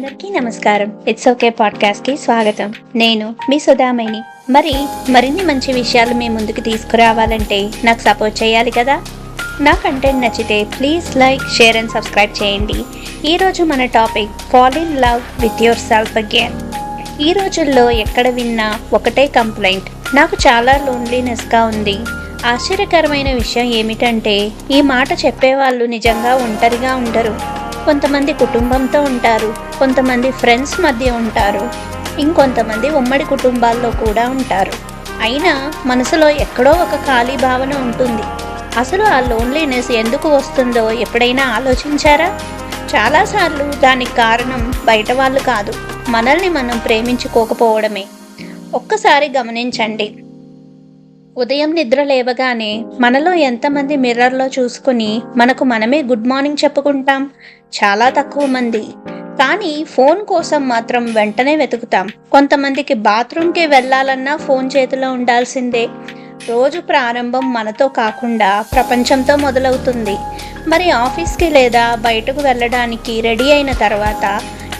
అందరికీ నమస్కారం. It's okay podcast కి స్వాగతం. నేను మీ సుధామణి. మరిన్ని మంచి విషయాలు మీ ముందుకు తీసుకురావాలంటే నాకు సపోర్ట్ చేయాలి కదా. నా కంటెంట్ నచ్చితే please like, share and subscribe చేయండి. ఈరోజు మన topic fall in love with your self again. ఈ రోజుల్లో ఎక్కడ విన్నా ఒకటే కంప్లైంట్, నాకు చాలా లోన్లీనెస్గా ఉంది. ఆశ్చర్యకరమైన విషయం ఏమిటంటే ఈ మాట చెప్పేవాళ్ళు నిజంగా ఒంటరిగా ఉండరు. కొంతమంది కుటుంబంతో ఉంటారు, కొంతమంది ఫ్రెండ్స్ మధ్య ఉంటారు, ఇంకొంతమంది ఉమ్మడి కుటుంబాల్లో కూడా ఉంటారు. అయినా మనసులో ఎక్కడో ఒక ఖాళీ భావన ఉంటుంది. అసలు ఆ లోన్లీనెస్ ఎందుకు వస్తుందో ఎప్పుడైనా ఆలోచించారా? చాలాసార్లు దానికి కారణం బయట వాళ్ళు కాదు, మనల్ని మనం ప్రేమించుకోకపోవడమే. ఒక్కసారి గమనించండి, ఉదయం నిద్ర లేవగానే మనలో ఎంతమంది మిర్రర్లో చూసుకుని మనకు మనమే గుడ్ మార్నింగ్ చెప్పుకుంటాం? చాలా తక్కువ మంది. కానీ ఫోన్ కోసం మాత్రం వెంటనే వెతుకుతాం. కొంతమందికి బాత్రూమ్కి వెళ్ళాలన్నా ఫోన్ చేతిలో ఉండాల్సిందే. రోజు ప్రారంభం మనతో కాకుండా ప్రపంచంతో మొదలవుతుంది. మరి ఆఫీస్కి లేదా బయటకు వెళ్ళడానికి రెడీ అయిన తర్వాత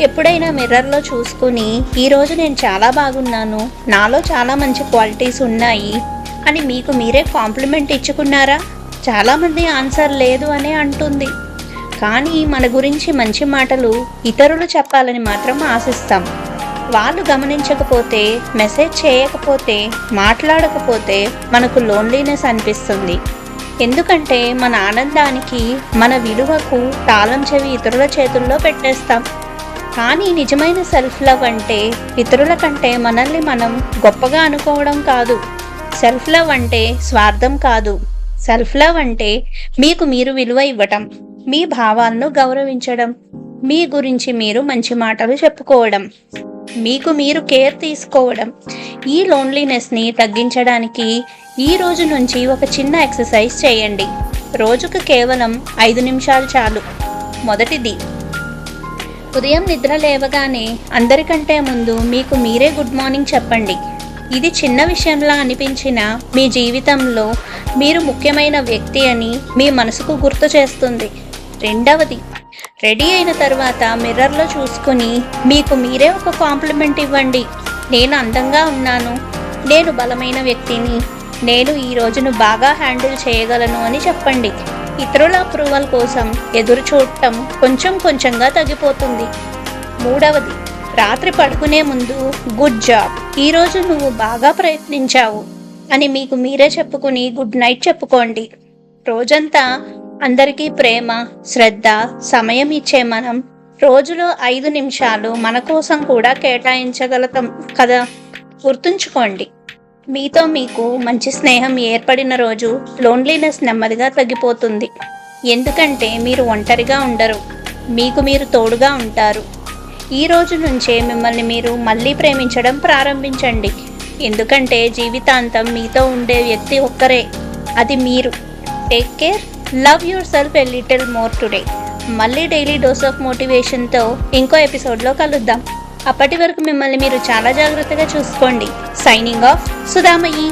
ఎప్పుడైనా మిర్రర్లో చూసుకుని ఈరోజు నేను చాలా బాగున్నాను, నాలో చాలా మంచి క్వాలిటీస్ ఉన్నాయి అని మీకు మీరే కాంప్లిమెంట్ ఇచ్చుకున్నారా? చాలామంది ఆన్సర్ లేదు అనే అంటుంది. కానీ మన గురించి మంచి మాటలు ఇతరులు చెప్పాలని మాత్రం ఆశిస్తాం. వాళ్ళు గమనించకపోతే, మెసేజ్ చేయకపోతే, మాట్లాడకపోతే మనకు లోన్లీనెస్ అనిపిస్తుంది. ఎందుకంటే మన ఆనందానికి, మన విలువకు తాళం చెవి ఇతరుల చేతుల్లో పెట్టేస్తాం. కానీ నిజమైన సెల్ఫ్ లవ్ అంటే ఇతరుల కంటే మనల్ని మనం గొప్పగా అనుకోవడం కాదు. సెల్ఫ్ లవ్ అంటే స్వార్థం కాదు. సెల్ఫ్ లవ్ అంటే మీకు మీరు విలువ ఇవ్వటం, మీ భావాలను గౌరవించడం, మీ గురించి మీరు మంచి మాటలు చెప్పుకోవడం, మీకు మీరు కేర్ తీసుకోవడం. ఈ లోన్లీనెస్ని తగ్గించడానికి ఈ రోజు నుంచి ఒక చిన్న ఎక్సర్సైజ్ చేయండి. రోజుకు కేవలం 5 నిమిషాలు చాలు. మొదటిది, ఉదయం నిద్ర లేవగానే అందరికంటే ముందు మీకు మీరే గుడ్ మార్నింగ్ చెప్పండి. ఇది చిన్న విషయంలా అనిపించినా మీ జీవితంలో మీరు ముఖ్యమైన వ్యక్తి అని మీ మనసుకు గుర్తు చేస్తుంది. రెండవది, రెడీ అయిన తర్వాత మిర్రర్లో చూసుకుని మీకు మీరే ఒక కాంప్లిమెంట్ ఇవ్వండి. నేను అందంగా ఉన్నాను, నేను బలమైన వ్యక్తిని, నేను ఈ రోజును బాగా హ్యాండిల్ చేయగలను అని చెప్పండి. ఇతరుల అప్రూవల్ కోసం ఎదురు చూడటం కొంచెం కొంచెంగా తగ్గిపోతుంది. మూడవది, రాత్రి పడుకునే ముందు గుడ్ జాబ్, ఈరోజు నువ్వు బాగా ప్రయత్నించావు అని మీకు మీరే చెప్పుకుని గుడ్ నైట్ చెప్పుకోండి. రోజంతా అందరికీ ప్రేమ, శ్రద్ధ, సమయం ఇచ్చే మనం రోజులో 5 నిమిషాలు మన కోసం కూడా కేటాయించగలుగుతాం కదా. గుర్తుంచుకోండి, మీతో మీకు మంచి స్నేహం ఏర్పడిన రోజు లోన్లీనెస్ నెమ్మదిగా తగ్గిపోతుంది. ఎందుకంటే మీరు ఒంటరిగా ఉండరు, మీకు మీరు తోడుగా ఉంటారు. ఈ రోజు నుంచే మిమ్మల్ని మీరు మళ్ళీ ప్రేమించడం ప్రారంభించండి. ఎందుకంటే జీవితాంతం మీతో ఉండే వ్యక్తి ఒక్కరే, అది మీరు. Take care, love your self a little more today. మళ్ళీ డైలీ డోస్ ఆఫ్ మోటివేషన్తో ఇంకో ఎపిసోడ్లో కలుద్దాం. అప్పటి వరకు మిమ్మల్ని మీరు చాలా జాగ్రత్తగా చూసుకోండి. Signing off, సుధామయ్యి.